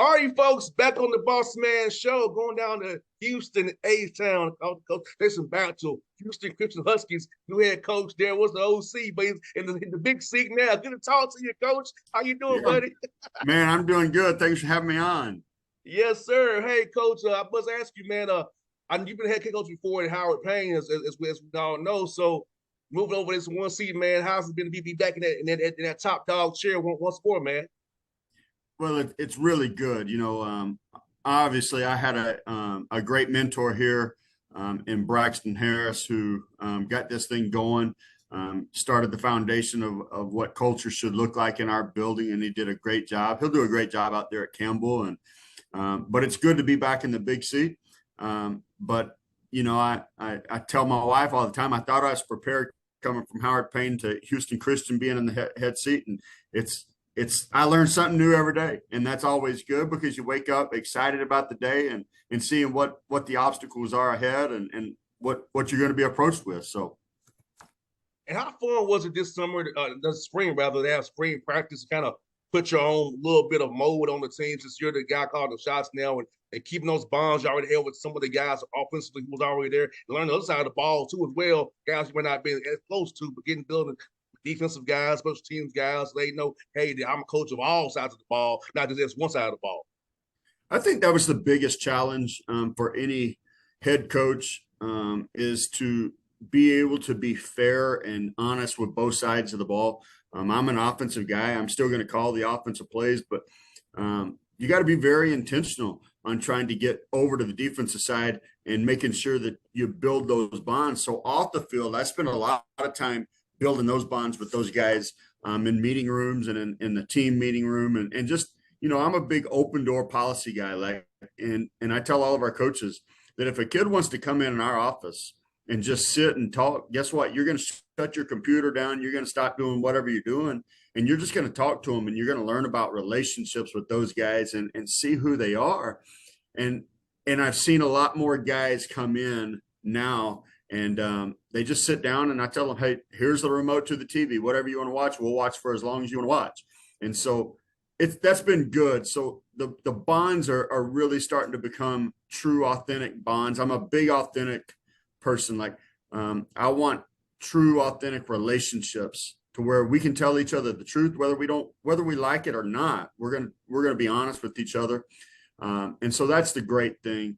All right, folks, back on the Bossman show, going down to Houston, A-Town. Coach Jason Bachtel, Houston Christian Huskies, new head coach there. Was the OC, but he's in the big seat now. Good to talk to you, Coach. How you doing, Yeah, buddy? man, I'm doing good. Thanks for having me on. Yes, sir. Hey, Coach, I must ask you, man. You've been head coach before at Howard Payne, as we all know. So, moving over this one seat, man. How's it been to be back in that top dog chair once more, man? Well, it's really good. Obviously, I had a great mentor here in Braxton Harris who got this thing going, started the foundation of what culture should look like in our building, and he did a great job. He'll do a great job out there at Campbell, and but it's good to be back in the big seat. But I tell my wife all the time, I thought I was prepared coming from Howard Payne to Houston Christian being in the head seat, and I learn something new every day, and that's always good because you wake up excited about the day and seeing what the obstacles are ahead and what you're going to be approached with. So, And how fun was it this summer, this spring rather, to have spring practice, kind of put your own little bit of mold on the team since you're the guy calling the shots now and keeping those bonds you already had with some of the guys offensively who was already there, and learn the other side of the ball too as well. Guys you might not be as close to, but getting building defensive guys, special teams guys, they know, hey, I'm a coach of all sides of the ball, not just one side of the ball. I think that was the biggest challenge for any head coach is to be able to be fair and honest with both sides of the ball. I'm an offensive guy. I'm still going to call the offensive plays, but you got to be very intentional on trying to get over to the defensive side and making sure that you build those bonds. So off the field, I spent a lot of time building those bonds with those guys in meeting rooms and in the team meeting room. And just, I'm a big open door policy guy. And I tell all of our coaches that if a kid wants to come in our office and just sit and talk, guess what? You're going to shut your computer down. You're going to stop doing whatever you're doing. And you're just going to talk to them, and you're going to learn about relationships with those guys and see who they are. And I've seen a lot more guys come in now, and they just sit down, and I tell them, hey, here's the remote to the TV. Whatever you want to watch, we'll watch for as long as you want to watch. And so that's been good. So the bonds are really starting to become true, authentic bonds. I'm a big authentic person. I want true, authentic relationships to where we can tell each other the truth, whether we like it or not. We're gonna be honest with each other, and so that's the great thing.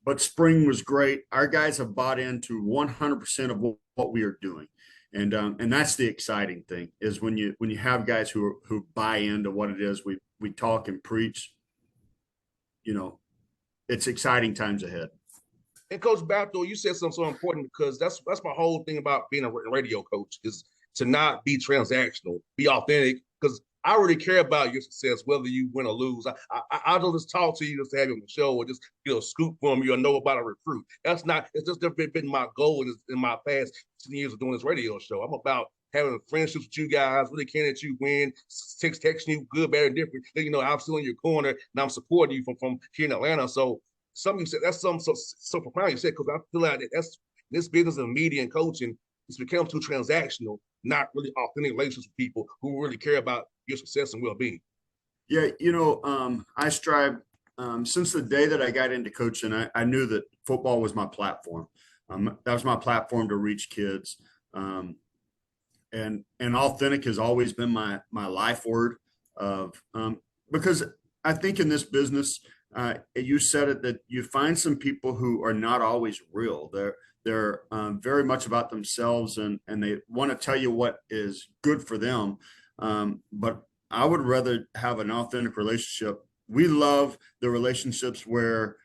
But spring was great. Our guys have bought into 100% of what we are doing, and that's the exciting thing is when you have guys who buy into what it is we talk and preach. It's exciting times ahead. And Coach Bachtel, you said something so important because that's my whole thing about being a radio coach is to not be transactional, be authentic. Because I really care about your success, whether you win or lose. I don't just talk to you just to have you on the show or just scoop from you or know about a recruit. That's not. It's just never been my goal in my past 10 years of doing this radio show. I'm about having friendships with you guys, really caring that you win, texting you good, bad, and different. I'm still in your corner and I'm supporting you from here in Atlanta. So something you said, that's something so profound you said, because I feel like that's this business of media and coaching, it's become too transactional, not really authentic relationships with people who really care about your success and well-being. Yeah, I strive since the day that I got into coaching, I knew that football was my platform. That was my platform to reach kids. And authentic has always been my life word of because I think in this business, you said it, that you find some people who are not always real. They're very much about themselves and they want to tell you what is good for them. But I would rather have an authentic relationship. We love the relationships where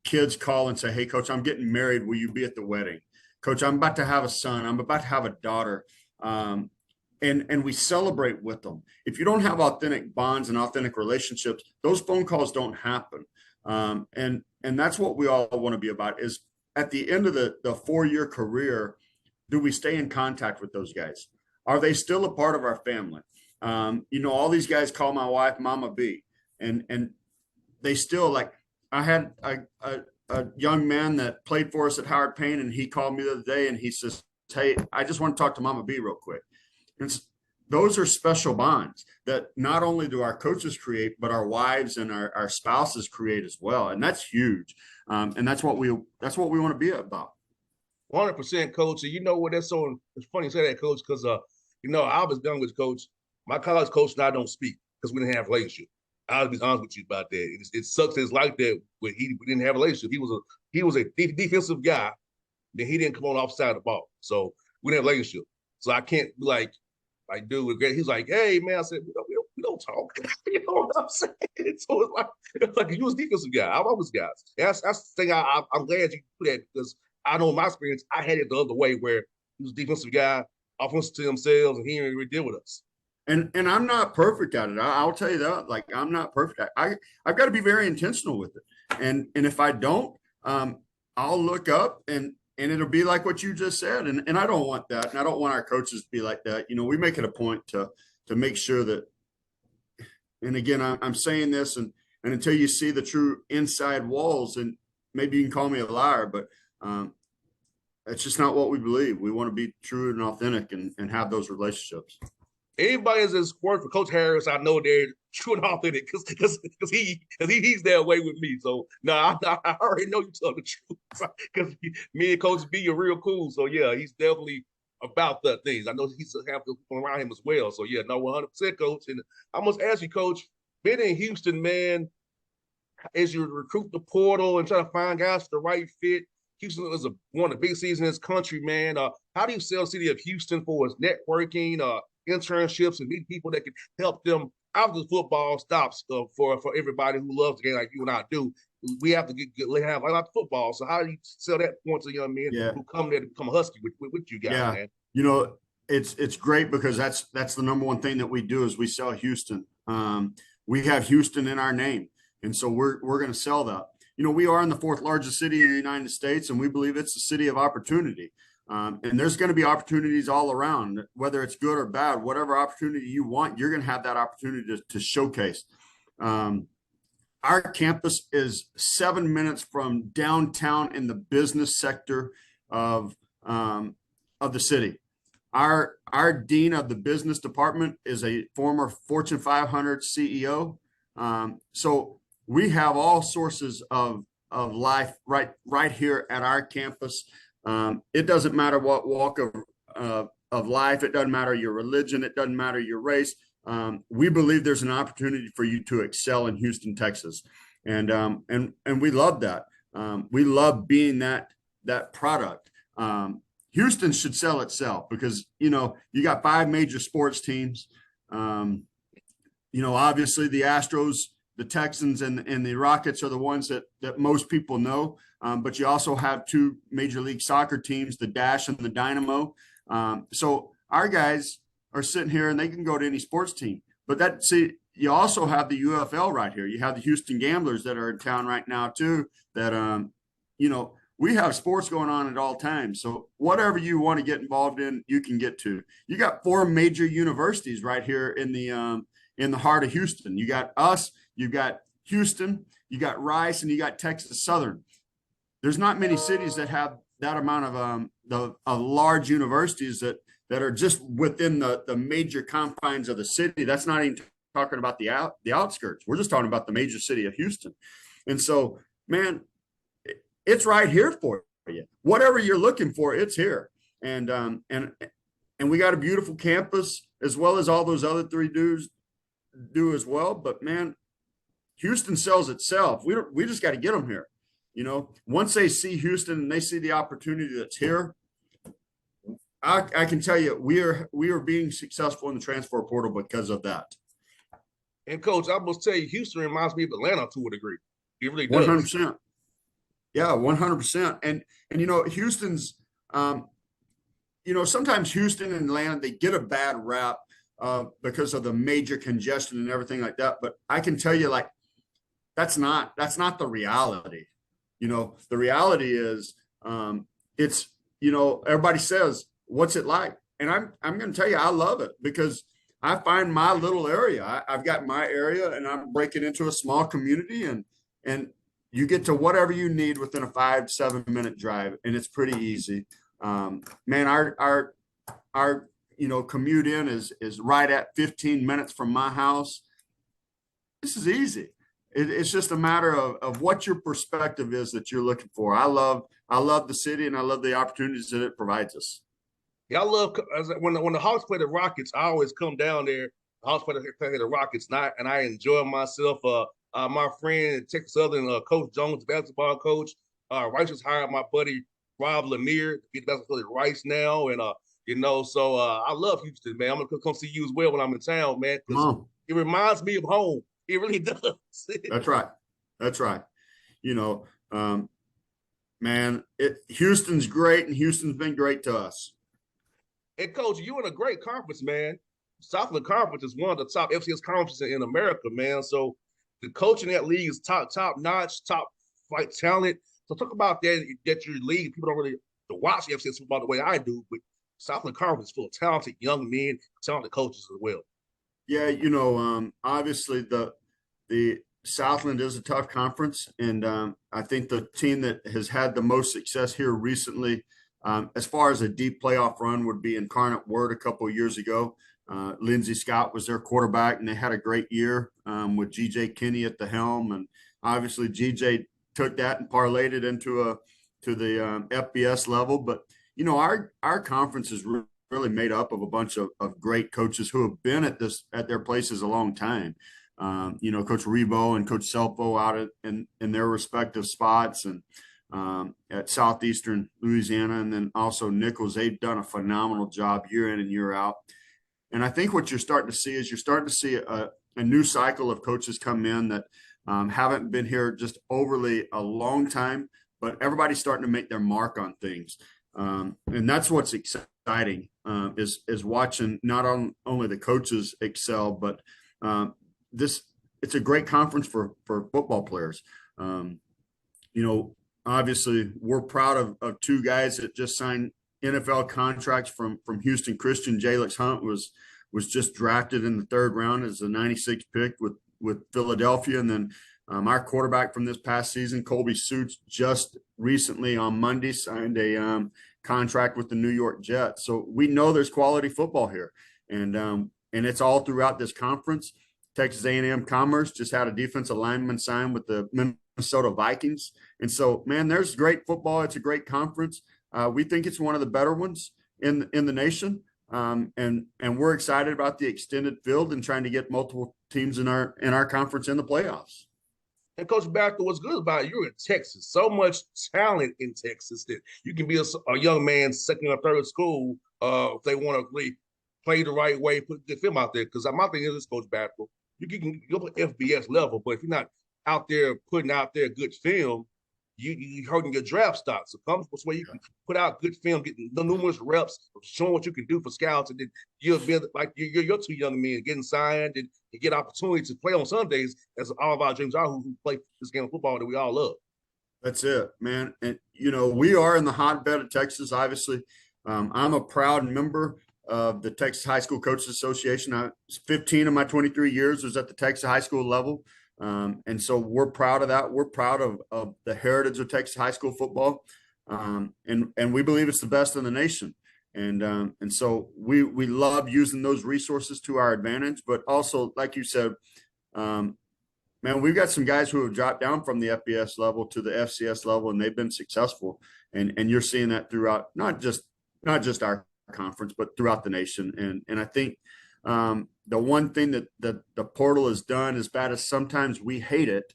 kids call and say, hey, coach, I'm getting married. Will you be at the wedding? Coach, I'm about to have a son. I'm about to have a daughter. And we celebrate with them. If you don't have authentic bonds and authentic relationships, those phone calls don't happen. And that's what we all want to be about is at the end of the 4-year career, do we stay in contact with those guys? Are they still a part of our family? All these guys call my wife Mama B, and they still I had a young man that played for us at Howard Payne, and he called me the other day and he says, hey, I just want to talk to Mama B real quick. those are special bonds that not only do our coaches create, but our wives and our spouses create as well. And that's huge. And that's what we want to be about. 100%, coach. And you know what? That's so it's funny you say that, coach, because I was done with coach. My college coach and I don't speak because we didn't have a relationship. I'll be honest with you about that. It sucks. It's like that when we didn't have a relationship. He was a defensive guy. Then he didn't come on off side of the ball, so we didn't have a relationship. So I can't be like dude. He's like, hey man, I said we don't talk. You know what I'm saying? So it's like you was defensive guy. I'm always guys. That's the thing. I'm glad you put that because I know in my experience I had it the other way where he was a defensive guy, offensive to themselves, and he didn't really deal with us. And I'm not perfect at it. I'll tell you that. Like I'm not perfect. I've got to be very intentional with it. And if I don't, I'll look up and it'll be like what you just said. And I don't want that. And I don't want our coaches to be like that. We make it a point to make sure that. And again, I'm saying this, and until you see the true inside walls, and maybe you can call me a liar, but that's just not what we believe. We want to be true and authentic and have those relationships. Anybody that's worked for Coach Harris, I know they're true and authentic because he's that way with me. So no, I already know you tell the truth because me and Coach B are real cool. So yeah, he's definitely about that things. I know he's have people around him as well. So yeah, no, 100%, Coach. And I must ask you, Coach, being in Houston, man, as you recruit the portal and try to find guys for the right fit. Houston is one of the biggest cities in this country, man. How do you sell the city of Houston for its networking, internships, and meet people that can help them after the football stops for everybody who loves the game like you and I do? We have to have a lot of football. So how do you sell that point to young men who come there to become a Husky with you guys, man? It's great because that's the number one thing that we do is we sell Houston. We have Houston in our name, and so we're going to sell that. We are in the fourth largest city in the United States, and we believe it's a city of opportunity. And there's going to be opportunities all around, whether it's good or bad, whatever opportunity you want, you're going to have that opportunity to showcase. Our campus is 7 minutes from downtown in the business sector of the city. Our dean of the business department is a former Fortune 500 CEO. So we have all sources of life right here at our campus. It doesn't matter what walk of life. It doesn't matter your religion. It doesn't matter your race. We believe there's an opportunity for you to excel in Houston, Texas, and we love that. We love being that product. Houston should sell itself because you got 5 major sports teams. Obviously the Astros, the Texans, and the Rockets are the ones that most people know. But you also have 2 Major League Soccer teams, the Dash and the Dynamo. So our guys are sitting here and they can go to any sports team. But you also have the UFL right here. You have the Houston Gamblers that are in town right now too. That we have sports going on at all times. So whatever you want to get involved in, you can get to. You got 4 major universities right here in the heart of Houston. You got us. You got Houston. You got Rice, and you got Texas Southern. There's not many cities that have that amount of large universities that are just within the major confines of the city. That's not even talking about the outskirts. We're just talking about the major city of Houston. And so, man, it's right here for you. Whatever you're looking for, it's here. And we got a beautiful campus as well as all those other 3 dudes do as well. But man, Houston sells itself. We just got to get them here. Once they see Houston and they see the opportunity that's here, I can tell you we are being successful in the transfer portal because of that. And Coach, I must tell you, Houston reminds me of Atlanta to a degree. It really does. 100%. Yeah, 100%. And Houston's, sometimes Houston and Atlanta, they get a bad rap because of the major congestion and everything like that. But I can tell you, like, that's not the reality. The reality is it's, everybody says, what's it like? And I'm going to tell you, I love it because I find my little area. I've got my area and I'm breaking into a small community and you get to whatever you need within a 5-7 minute drive. And it's pretty easy. Man, our commute in is right at 15 minutes from my house. This is easy. It's just a matter of what your perspective is that you're looking for. I love the city, and I love the opportunities that it provides us. Yeah, I love when the Hawks play the Rockets. I always come down there. The Hawks play the Rockets, and I enjoy myself. My friend Texas Southern, Coach Jones, basketball coach, Rice just hired my buddy Rob Lanier to be the basketball coach at Rice now, and so I love Houston, man. I'm gonna come see you as well when I'm in town, man, because it reminds me of home. It really does. That's right. That's right. Man, Houston's great, and Houston's been great to us. And Coach, you in a great conference, man. Southland Conference is one of the top FCS conferences in America, man. So the coaching in that league is top notch, top fight talent. So talk about that your league. People don't really watch FCS football the way I do, but Southland Conference is full of talented young men, talented coaches as well. Yeah, obviously the Southland is a tough conference, and I think the team that has had the most success here recently, as far as a deep playoff run, would be Incarnate Word a couple of years ago. Lindsey Scott was their quarterback, and they had a great year with G.J. Kinney at the helm, and obviously G.J. took that and parlayed it to the FBS level. But our conference is really made up of a bunch of great coaches who have been at their places a long time. Coach Rebo and Coach Selpo out in their respective spots, and at Southeastern Louisiana, and then also Nichols. They've done a phenomenal job year in and year out. And I think what you're starting to see a new cycle of coaches come in that haven't been here just overly a long time, but everybody's starting to make their mark on things. And that's what's exciting, is watching not only the coaches excel, but it's a great conference for football players. Obviously we're proud of two guys that just signed NFL contracts from Houston Christian. Jalix Hunt was just drafted in the 3rd round as a 96 pick with Philadelphia. And then our quarterback from this past season, Colby Suits, just recently on Monday signed a contract with the New York Jets. So we know there's quality football here, and it's all throughout this conference. Texas A&M Commerce just had a defensive lineman sign with the Minnesota Vikings. And so, man, there's great football. It's a great conference. We think it's one of the better ones in the nation. And we're excited about the extended field and trying to get multiple teams in our conference in the playoffs. And Coach Bachtel, what's good about it, you're in Texas. So much talent in Texas that you can be a young man second or third school if they want to really play the right way, put good film out there. Because my thing is, Coach Bachtel, you can go to FBS level, but if you're not out there putting out there good film, you're hurting your draft stock. So come this way you can put out good film, get the numerous reps, showing what you can do for scouts, and then you'll be like you're two young men getting signed and you get opportunity to play on Sundays, as all of our dreams are who play this game of football that we all love. That's it, man. And we are in the hotbed of Texas. Obviously, I'm a proud member of the Texas High School Coaches Association. 15 of my 23 years was at the Texas high school level. And so we're proud of that. We're proud of the heritage of Texas high school football. And we believe it's the best in the nation. And so we love using those resources to our advantage, but also, like you said, man, we've got some guys who have dropped down from the FBS level to the FCS level, and they've been successful. And you're seeing that throughout, not just our conference, but throughout the nation. And I think the one thing that the portal has done, as bad as sometimes we hate it,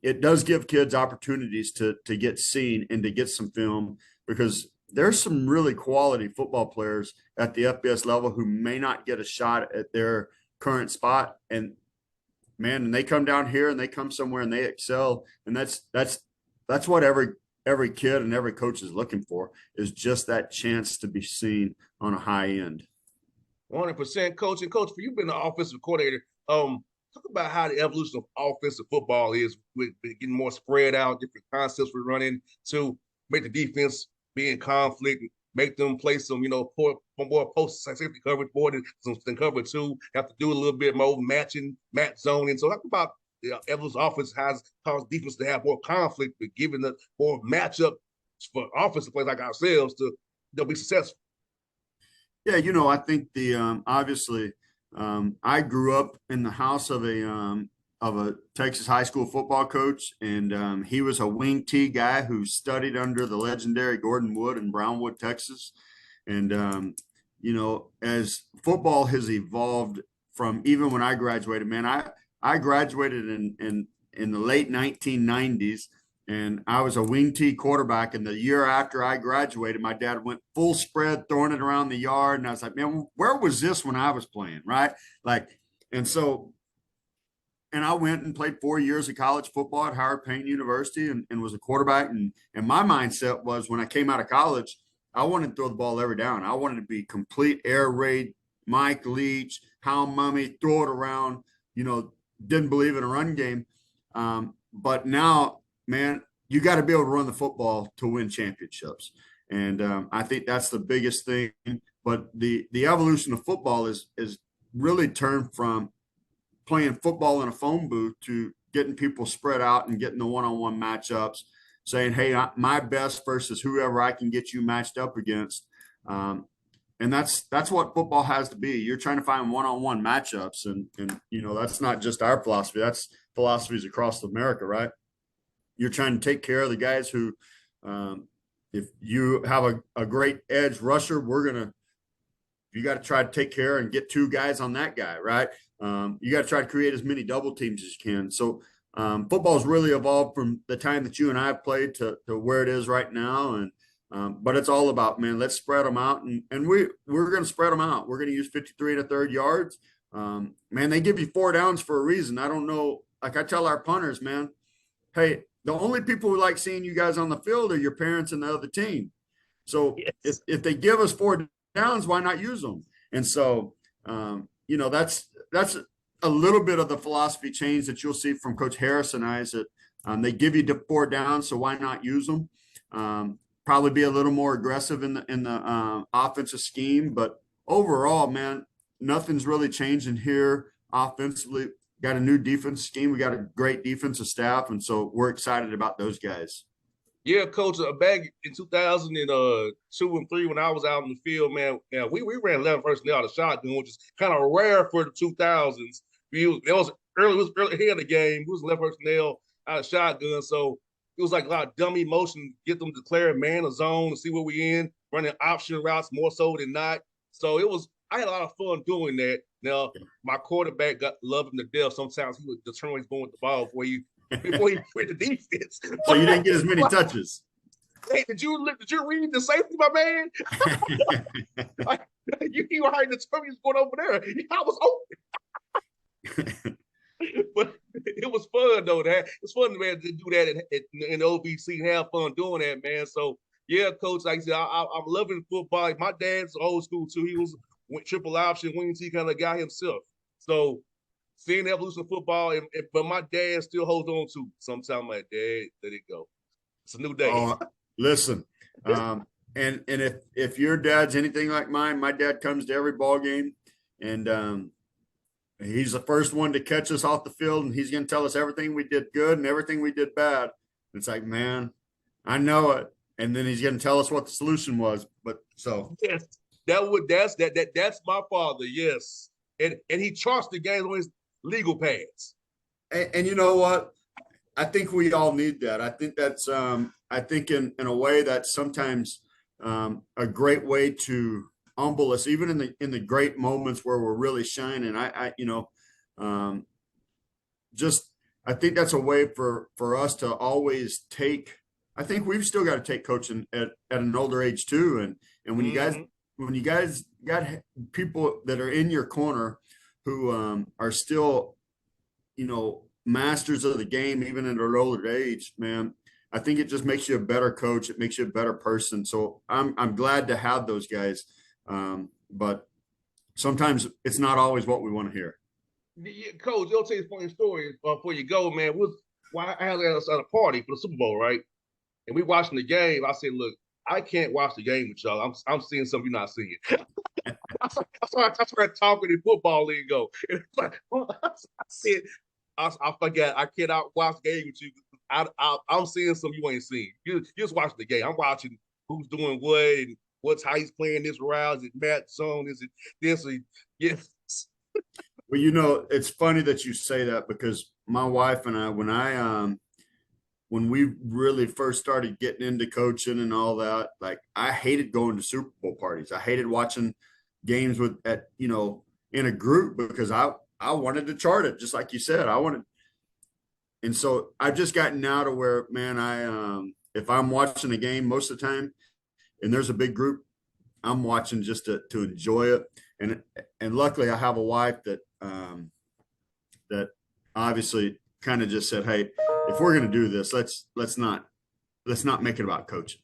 it does give kids opportunities to get seen and to get some film, because there's some really quality football players at the FBS level who may not get a shot at their current spot. And man, and they come down here and they come somewhere and they excel. And that's what every kid and every coach is looking for, is just that chance to be seen on a high end. 100%, Coach. And Coach, for you being the offensive coordinator, talk about how the evolution of offensive football is with getting more spread out, different concepts we're running to make the defense be in conflict, make them play some, more post safety coverage more than cover two, have to do a little bit more match zoning. So talk about the evolution of offense has caused defense to have more conflict, but giving the more matchup for offensive players like ourselves to be successful. Yeah, I think obviously I grew up in the house of a Texas high school football coach, and he was a wing T guy who studied under the legendary Gordon Wood in Brownwood, Texas. And as football has evolved from even when I graduated, man, I graduated in the late 1990s, and I was a wing T quarterback. And the year after I graduated, my dad went full spread, throwing it around the yard. And I was like, man, where was this when I was playing? Right. Like, and so, and I went and played 4 years of college football at Howard Payne University and was a quarterback. And my mindset was when I came out of college, I wanted to throw the ball every down. I wanted to be complete air raid, Mike Leach, Hound Mummy, throw it around, didn't believe in a run game. But now, man, you got to be able to run the football to win championships. And I think that's the biggest thing. But the evolution of football is really turned from playing football in a phone booth to getting people spread out and getting the one-on-one matchups, saying, hey, my best versus whoever I can get you matched up against. And that's what football has to be. You're trying to find one-on-one matchups. And that's not just our philosophy. That's philosophies across America, right? You're trying to take care of the guys who, if you have a great edge rusher, you got to try to take care and get two guys on that guy, right? You got to try to create as many double teams as you can. So football's really evolved from the time that you and I played to where it is right now. And but it's all about, man, let's spread them out. And we're going to spread them out. We're going to use 53 1/3 yards. Man, they give you 4 downs for a reason. I don't know. Like I tell our punters, man, hey, the only people who like seeing you guys on the field are your parents and the other team. So Yes. if they give us 4 downs, why not use them? And so, that's a little bit of the philosophy change that you'll see from Coach Harris and I is that they give you 4 downs, so why not use them? Probably be a little more aggressive in the offensive scheme, but overall, man, nothing's really changing here offensively. Got a new defense scheme. We got a great defensive staff, and so we're excited about those guys. Yeah, coach. Back in 2002 and 3, when I was out in the field, man, yeah, we ran 11 personnel out of shotgun, which is kind of rare for the 2000s. It was early here in the game. It was 11 personnel out of shotgun, so it was like a lot of dummy motion, get them declare man a zone to see where we in, running option routes more so than not. So I had a lot of fun doing that. Now my quarterback loved him to death. Sometimes he would determine he's going with the ball before he quit the defense. So you didn't get as many touches. Hey, did you read the safety, my man? Like, you were hiding the term was going over there. I was open. But it was fun though. It's fun, man, to do that in OVC and have fun doing that, man. So yeah, coach, like I said, I'm loving football. My dad's old school too. He was triple option wing T kind of guy himself. So seeing the evolution of football, but my dad still holds on to. Sometimes my dad, let it go. It's a new day. Oh, listen, and if your dad's anything like mine, my dad comes to every ball game, and he's the first one to catch us off the field, and he's going to tell us everything we did good and everything we did bad. It's like, man, I know it, and then he's going to tell us what the solution was. But so yes, that's my father. Yes, and he charts the game on his legal pads. And you know what? I think we all need that. I think that's I think in a way that's sometimes a great way to humble us, even in the great moments where we're really shining. Just I think that's a way for us to always take. I think we've still got to take coaching at an older age too. And when you guys got people that are in your corner who are still, masters of the game, even at an older age, man, I think it just makes you a better coach. It makes you a better person. So I'm glad to have those guys. But sometimes it's not always what we want to hear. Yeah, coach, I'll tell you a funny story before you go, man. I had us at a party for the Super Bowl, right? And we watching the game. I said, look, I can't watch the game with y'all. I'm seeing something you're not seeing. I started talking in football lingo. I said, I forget. I cannot watch the game with you. I'm seeing something you ain't seen. You just watch the game. I'm watching who's doing what and what's how he's playing this route. Is it Matt Zone? Is it this? Yes. Well, it's funny that you say that because my wife and I, when we really first started getting into coaching and all that, like I hated going to Super Bowl parties. I hated watching games in a group because I wanted to chart it, just like you said. And so I've just gotten now to where, man, if I'm watching a game most of the time and there's a big group, I'm watching just to enjoy it. And luckily I have a wife that obviously kind of just said, hey, if we're going to do this, let's not make it about coaching.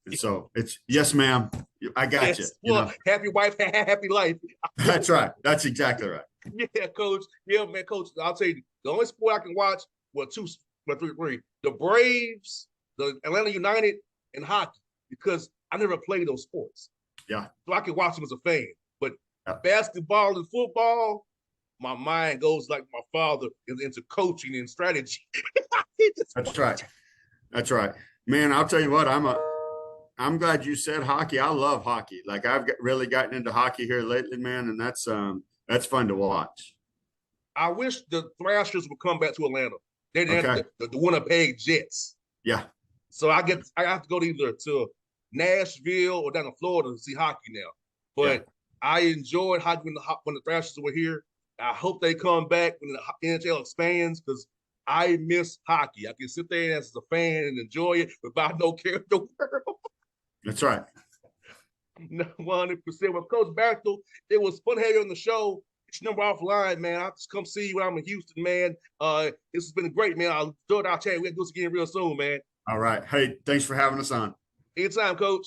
And so it's yes, ma'am. I got Yes. you. Well, happy wife, happy life. That's right. That's exactly right. Yeah, coach. Yeah, man, coach. I'll tell you, the only sport I can watch, three. The Braves, the Atlanta United, and hockey, because I never played those sports. Yeah. So I can watch them as a fan. But yeah. basketball and football, my mind goes like my father is into coaching and strategy. That's right. That's right. Man, I'll tell you what, I'm glad you said hockey. I love hockey. Like I've really gotten into hockey here lately, man, and that's fun to watch. I wish the Thrashers would come back to Atlanta. They didn't have the Winnipeg Jets. Yeah. So I have to go either to Nashville or down to Florida to see hockey now. But I enjoyed hockey when the Thrashers were here. I hope they come back when the NHL expands because I miss hockey. I can sit there as a fan and enjoy it without no care in the world. That's right. 100%. With Coach Bachtel, it was fun having you on the show. It's number offline, man. I'll just come see you when I'm in Houston, man. This has been great, man. I'll enjoy our chat. We'll do this again real soon, man. All right. Hey, thanks for having us on. Anytime, Coach.